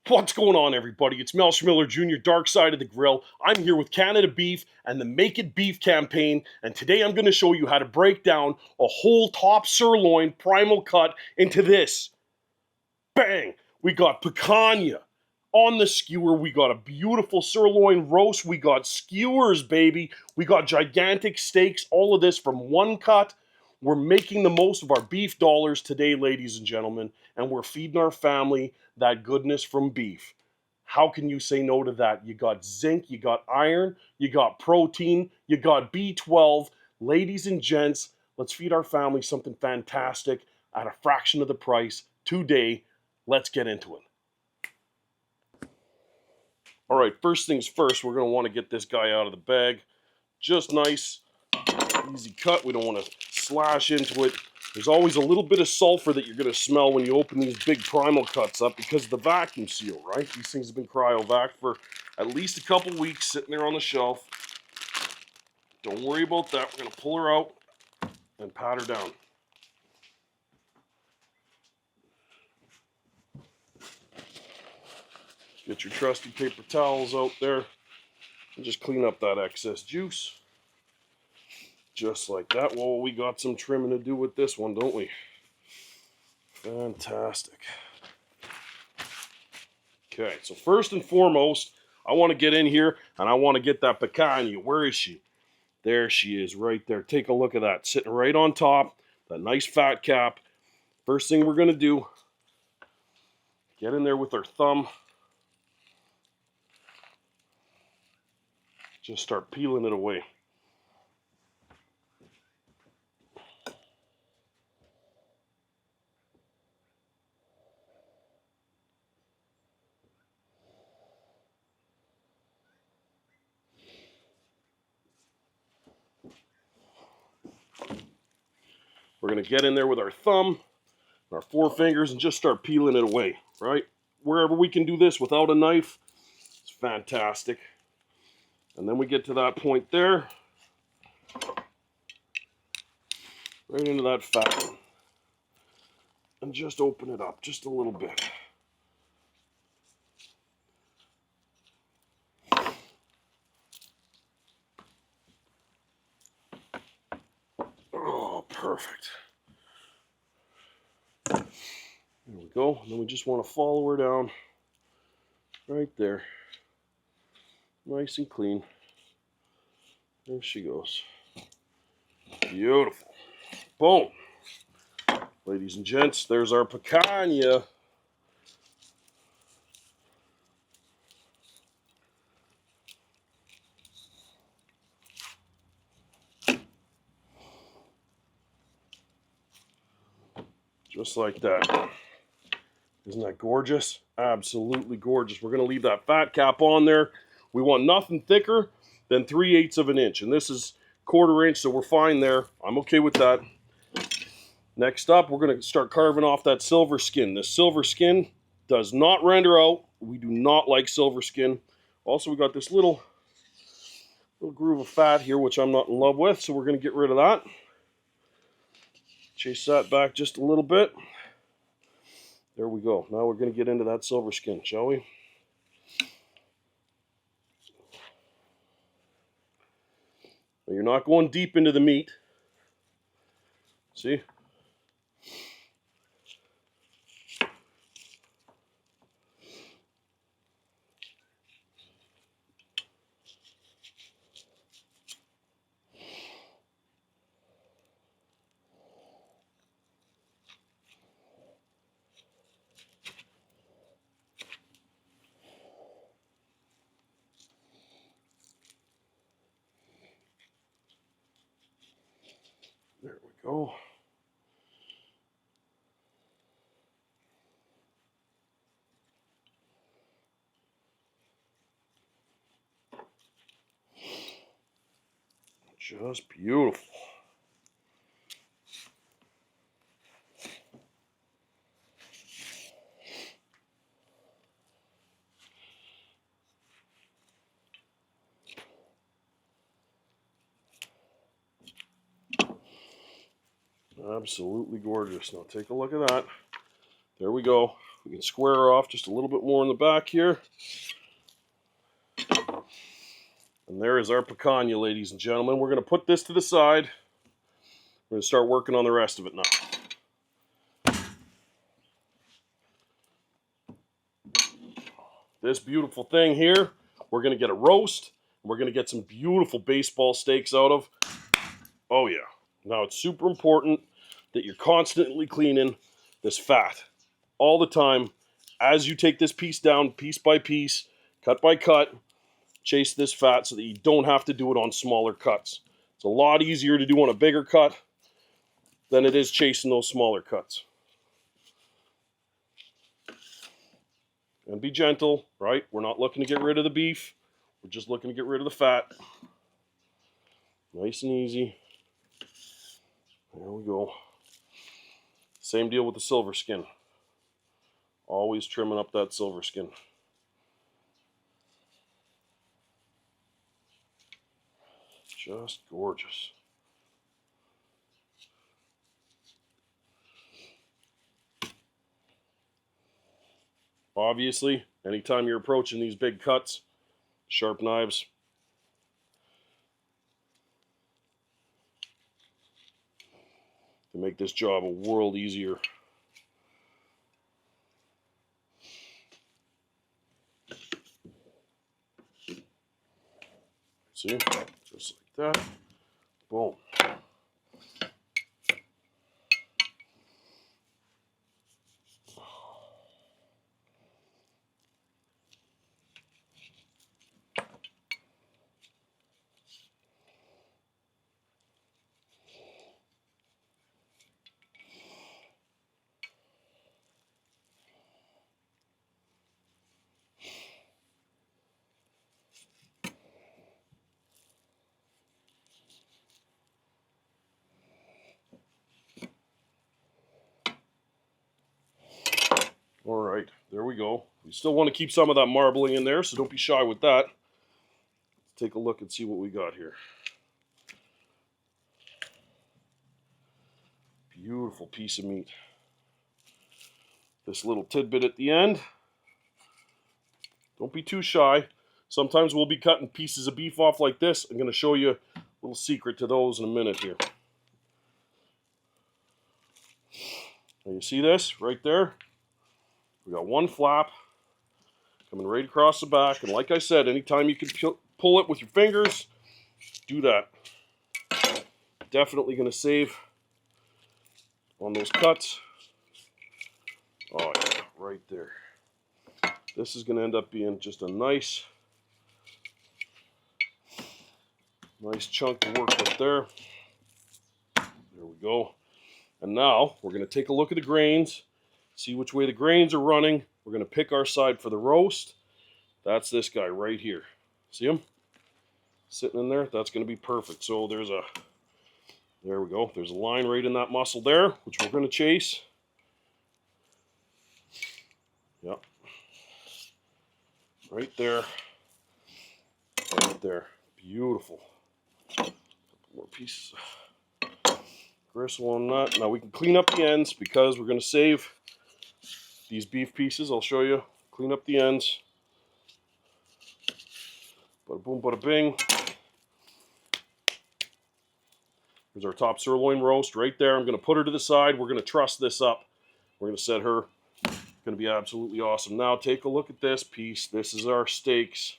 What's going on, everybody? It's Mel Schmiller Jr., Darkside of the Grill. I'm here with Canada Beef and the Make It Beef campaign, and today I'm going to show you how to break down a whole top sirloin primal cut into this. Bang! We got picanha. On the skewer, we got a beautiful sirloin roast. We got skewers, baby. We got gigantic steaks. All of this from one cut. We're making the most of our beef dollars today, ladies and gentlemen, and we're feeding our family that goodness from beef. How can you say no to that? You got zinc, you got iron, you got protein, you got B12. Ladies and gents, let's feed our family something fantastic at a fraction of the price today. Let's get into it. All right, first things first, we're going to want to get this guy out of the bag. Just nice, easy cut. We don't want to slash into it. There's always a little bit of sulfur that you're going to smell when you open these big primal cuts up because of the vacuum seal, right? These things have been cryovac for at least a couple weeks sitting there on the shelf. Don't worry about that. We're going to pull her out and pat her down. Get your trusty paper towels out there and just clean up that excess juice. Just like that. Well, we got some trimming to do with this one, don't we? Fantastic. Okay, so first and foremost, I want to get in here and I want to get that picanha. Where is she? There she is, right there. Take a look at that, sitting right on top, that nice fat cap. First thing we're going to do, get in there with our thumb. Just start peeling it away. We're going to get in there with our thumb, our four fingers, and just start peeling it away, right? Wherever we can do this without a knife, it's fantastic. And then we get to that point there, right into that fat, and just open it up just a little bit. Oh, perfect. There we go. And then we just want to follow her down right there. Nice and clean. There she goes. Beautiful. Boom. Ladies and gents, there's our picanha. Just like that. Isn't that gorgeous? Absolutely gorgeous. We're going to leave that fat cap on there. We want nothing thicker than 3/8 of an inch. And this is 1/4 inch, so we're fine there. I'm okay with that. Next up, we're going to start carving off that silver skin. This silver skin does not render out. We do not like silver skin. Also, we got this little groove of fat here, which I'm not in love with, so we're going to get rid of that. Chase that back just a little bit. There we go. Now we're going to get into that silver skin, shall we? Now you're not going deep into the meat. See? There we go. Just beautiful. Absolutely gorgeous. Now take a look at that. There we go. We can square off just a little bit more in the back here. And there is our picanha, ladies and gentlemen. We're going to put this to the side. We're going to start working on the rest of it now. This beautiful thing here, we're going to get a roast. We're going to get some beautiful baseball steaks out of. Oh yeah. Now it's super important that you're constantly cleaning this fat all the time as you take this piece down piece by piece, cut by cut. Chase this fat so that you don't have to do it on smaller cuts. It's a lot easier to do on a bigger cut than it is chasing those smaller cuts. And be gentle, right? We're not looking to get rid of the beef. We're just looking to get rid of the fat. Nice and easy. There we go. Same deal with the silver skin. Always trimming up that silver skin. Just gorgeous. Obviously, anytime you're approaching these big cuts, sharp knives to make this job a world easier. See? Just like that. Boom. All right, there we go. We still want to keep some of that marbling in there, so don't be shy with that. Let's take a look and see what we got here. Beautiful piece of meat. This little tidbit at the end. Don't be too shy. Sometimes we'll be cutting pieces of beef off like this. I'm going to show you a little secret to those in a minute here. Now you see this right there? We got one flap coming right across the back. And like I said, anytime you can pull it with your fingers, do that. Definitely going to save on those cuts. Oh yeah, right there. This is going to end up being just a nice chunk to work with there. There we go. And now we're going to take a look at the grains, see which way the grains are running. We're going to pick our side for the roast. That's this guy right here. See him? Sitting in there? That's going to be perfect. So there we go. There's a line right in that muscle there, which we're going to chase. Yep. Right there. Right there. Beautiful. Couple more pieces of gristle on that. Now we can clean up the ends because we're going to save these beef pieces. I'll show you. Clean up the ends. Bada boom, bada bing. Here's our top sirloin roast right there. I'm going to put her to the side. We're going to truss this up. We're going to set her. Going to be absolutely awesome. Now take a look at this piece. This is our steaks.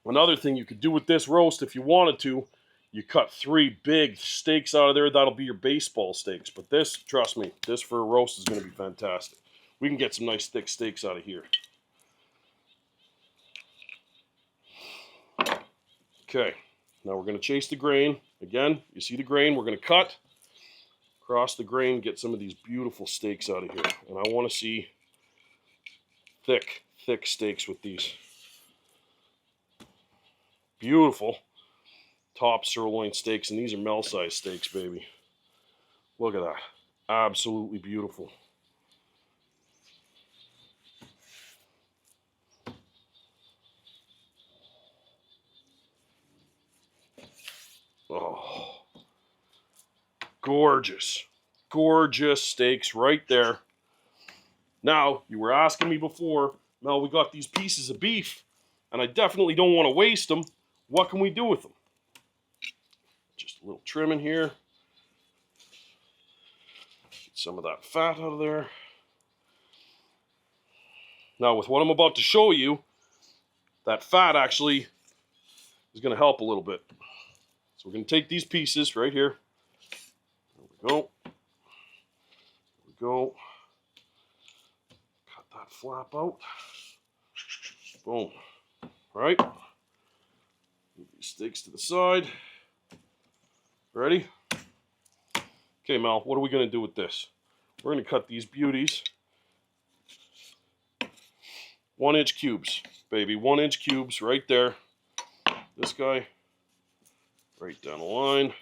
Another thing you could do with this roast if you wanted to, you cut 3 big steaks out of there. That'll be your baseball steaks. But this, trust me, this for a roast is going to be fantastic. We can get some nice thick steaks out of here. Okay, now we're going to chase the grain. Again, you see the grain, we're going to cut across the grain, get some of these beautiful steaks out of here. And I want to see thick steaks with these. Beautiful top sirloin steaks, and these are mel-sized steaks, baby. Look at that. Absolutely beautiful. Oh, gorgeous. Gorgeous steaks right there. Now, you were asking me before, Mel, we got these pieces of beef, and I definitely don't want to waste them. What can we do with them? Just a little trim in here. Get some of that fat out of there. Now, with what I'm about to show you, that fat actually is going to help a little bit. So we're going to take these pieces right here. There we go. There we go. Cut that flap out. Boom. All right. Move these steaks to the side. Ready? Okay, Mel, what are we going to do with this? We're going to cut these beauties 1-inch cubes, baby. 1-inch cubes right there. This guy right down the line.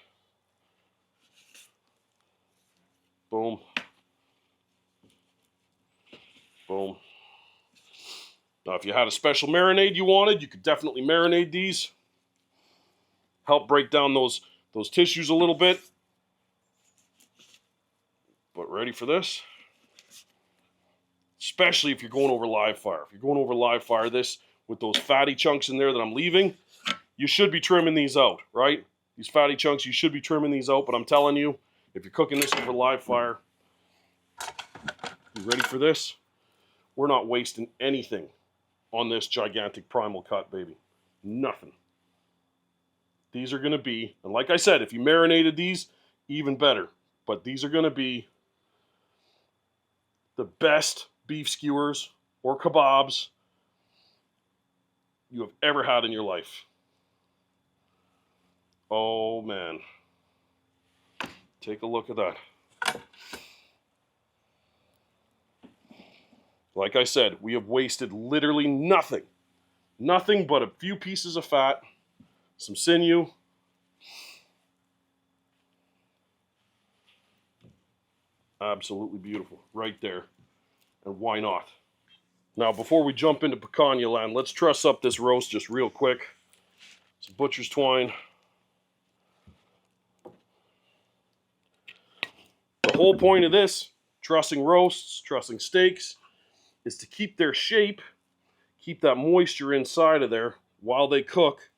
Boom. Boom. Now, if you had a special marinade you wanted, you could definitely marinate these. Help break down those tissues a little bit. But ready for this? Especially if you're going over live fire. If you're going over live fire, this with those fatty chunks in there that I'm leaving, you should be trimming these out, right? These fatty chunks, you should be trimming these out, but I'm telling you, if you're cooking this over live fire, you ready for this? We're not wasting anything on this gigantic primal cut, baby. Nothing. These are going to be, and like I said, if you marinated these, even better. But these are going to be the best beef skewers or kebabs you have ever had in your life. Oh, man. Take a look at that. Like I said, we have wasted literally nothing. Nothing but a few pieces of fat, some sinew. Absolutely beautiful. Right there. And why not? Now, before we jump into picanha land, let's truss up this roast just real quick. Some butcher's twine. The whole point of this, trussing roasts, trussing steaks, is to keep their shape, keep that moisture inside of there while they cook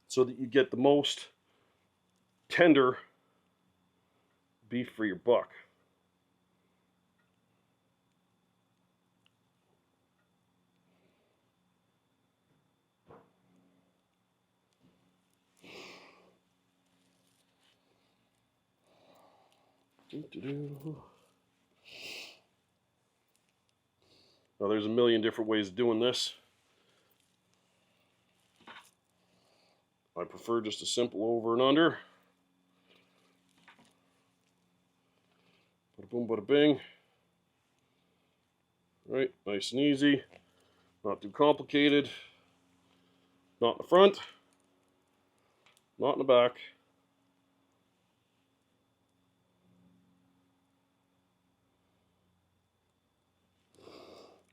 so that you get the most tender beef for your buck. Now there's a million different ways of doing this. I prefer just a simple over and under. Bada boom, bada bing. Right, nice and easy. Not too complicated. Not in the front. Not in the back.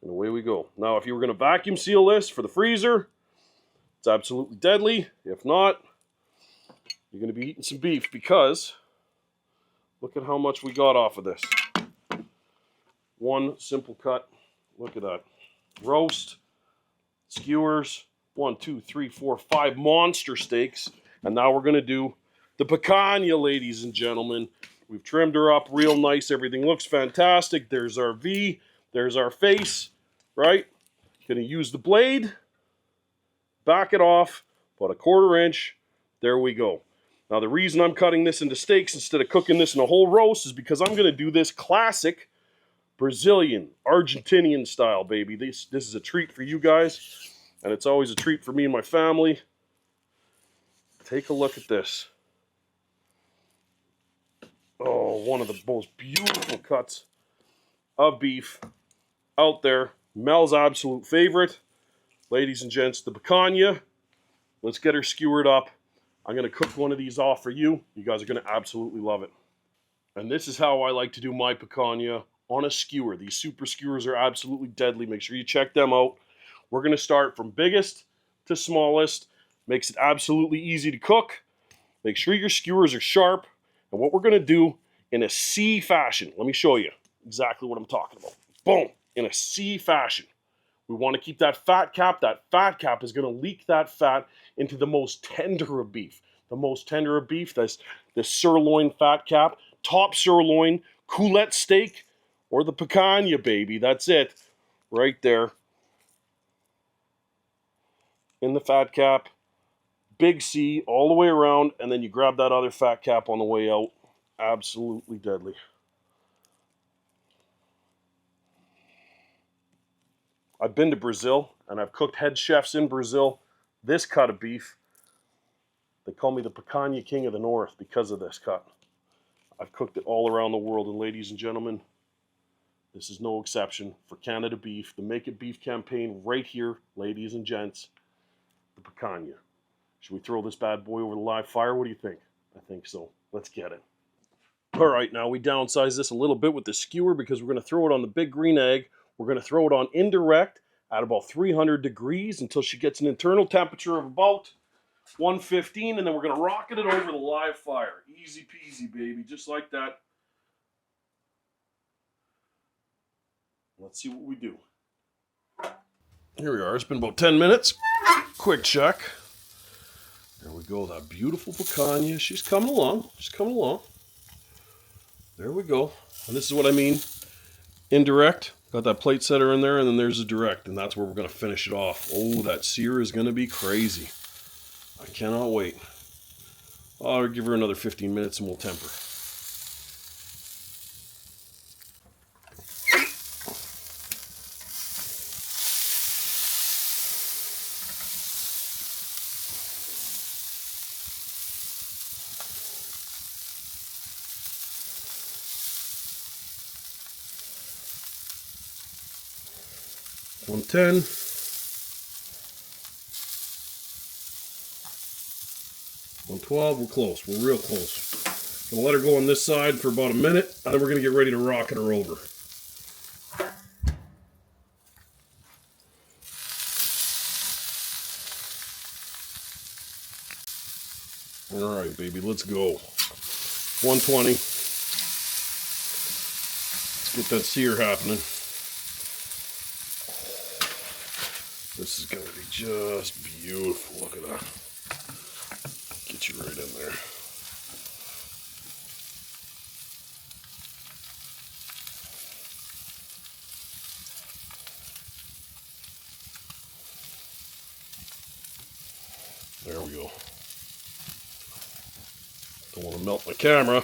And away we go. Now, if you were going to vacuum seal this for the freezer, it's absolutely deadly. If not, you're going to be eating some beef because look at how much we got off of this. One simple cut. Look at that. Roast, skewers, 1, 2, 3, 4, 5 monster steaks. And now we're going to do the picanha, ladies and gentlemen. We've trimmed her up real nice. Everything looks fantastic. There's our V. There's our face, right? Going to use the blade, back it off, about 1/4 inch. There we go. Now the reason I'm cutting this into steaks instead of cooking this in a whole roast is because I'm going to do this classic Brazilian, Argentinian style, baby. This is a treat for you guys, and it's always a treat for me and my family. Take a look at this. Oh, one of the most beautiful cuts of beef out there. Mel's absolute favorite. Ladies and gents, the picanha. Let's get her skewered up. I'm going to cook one of these off for you. You guys are going to absolutely love it. And this is how I like to do my picanha on a skewer. These super skewers are absolutely deadly. Make sure you check them out. We're going to start from biggest to smallest. Makes it absolutely easy to cook. Make sure your skewers are sharp. And what we're going to do in a C fashion. Let me show you exactly what I'm talking about. Boom, in a C fashion. We want to keep that fat cap. That fat cap is going to leak that fat into the most tender of beef. The most tender of beef, that's the sirloin fat cap, top sirloin, coulette steak, or the picanha, baby. That's it, right there. In the fat cap, big C all the way around, and then you grab that other fat cap on the way out. Absolutely deadly. I've been to Brazil, and I've cooked head chefs in Brazil. This cut of beef, they call me the picanha king of the north because of this cut. I've cooked it all around the world, and ladies and gentlemen, this is no exception for Canada Beef, the Make It Beef campaign right here, ladies and gents, the picanha. Should we throw this bad boy over the live fire? What do you think? I think so. Let's get it. All right, now we downsize this a little bit with the skewer because we're going to throw it on the big green egg. We're going to throw it on indirect at about 300 degrees until she gets an internal temperature of about 115, and then we're going to rocket it over the live fire. Easy peasy, baby, just like that. Let's see what we do. Here we are. It's been about 10 minutes. Quick check. There we go. That beautiful picanha. She's coming along. She's coming along. There we go. And this is what I mean. Indirect. Got that plate setter in there, and then there's a direct, and that's where we're going to finish it off. Oh, that sear is going to be crazy. I cannot wait. I'll give her another 15 minutes and we'll temper. $110. $112. We're close. We're real close. Gonna let her go on this side for about a minute, and then we're gonna get ready to rocket her over. All right, baby, let's go. 120. Let's get that sear happening. This is going to be just beautiful. Look at that. Get you right in there. There we go. Don't want to melt my camera.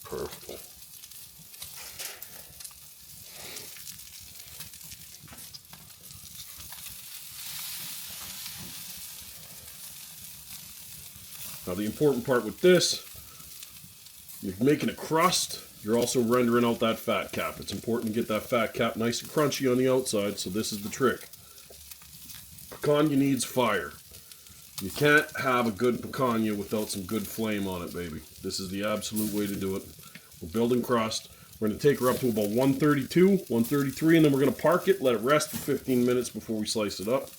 Perfect. Now the important part with this, you're making a crust, you're also rendering out that fat cap. It's important to get that fat cap nice and crunchy on the outside, so this is the trick. Picanha needs fire. You can't have a good picanha without some good flame on it, baby. This is the absolute way to do it. We're building crust. We're going to take her up to about 132, 133, and then we're going to park it, let it rest for 15 minutes before we slice it up.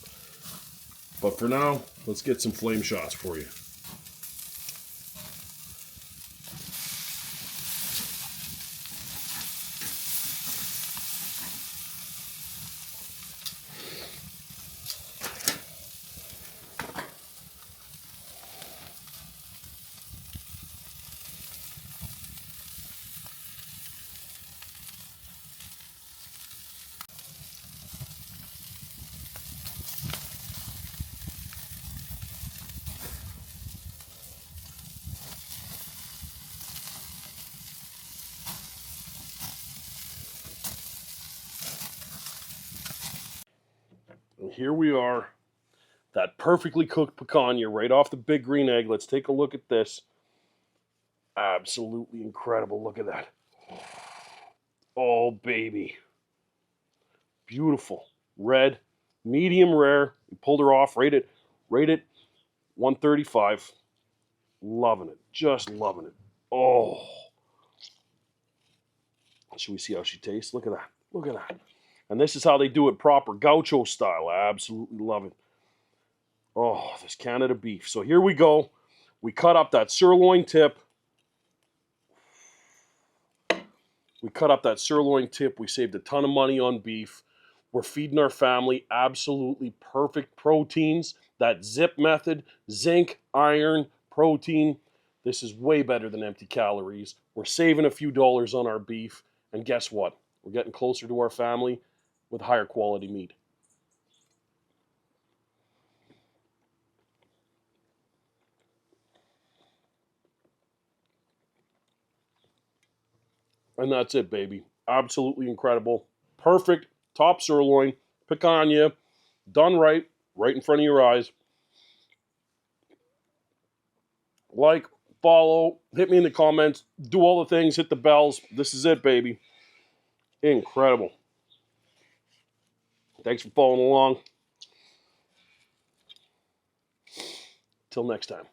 But for now, let's get some flame shots for you. And here we are, that perfectly cooked picanha right off the big green egg. Let's take a look at this. Absolutely incredible. Look at that. Oh, baby. Beautiful. Red, medium rare. We pulled her off, rated 135. Loving it. Just loving it. Oh. Should we see how she tastes? Look at that. Look at that. And this is how they do it proper, gaucho style. I absolutely love it. Oh, this Canada beef. So here we go. We cut up that sirloin tip. We saved a ton of money on beef. We're feeding our family absolutely perfect proteins. That zip method, zinc, iron, protein. This is way better than empty calories. We're saving a few dollars on our beef. And guess what? We're getting closer to our family with higher quality meat. And that's it, baby. Absolutely incredible. Perfect top sirloin, picanha, done right in front of your eyes. Like, follow, hit me in the comments, do all the things, hit the bells. This is it, baby. Incredible. Thanks for following along. Till next time.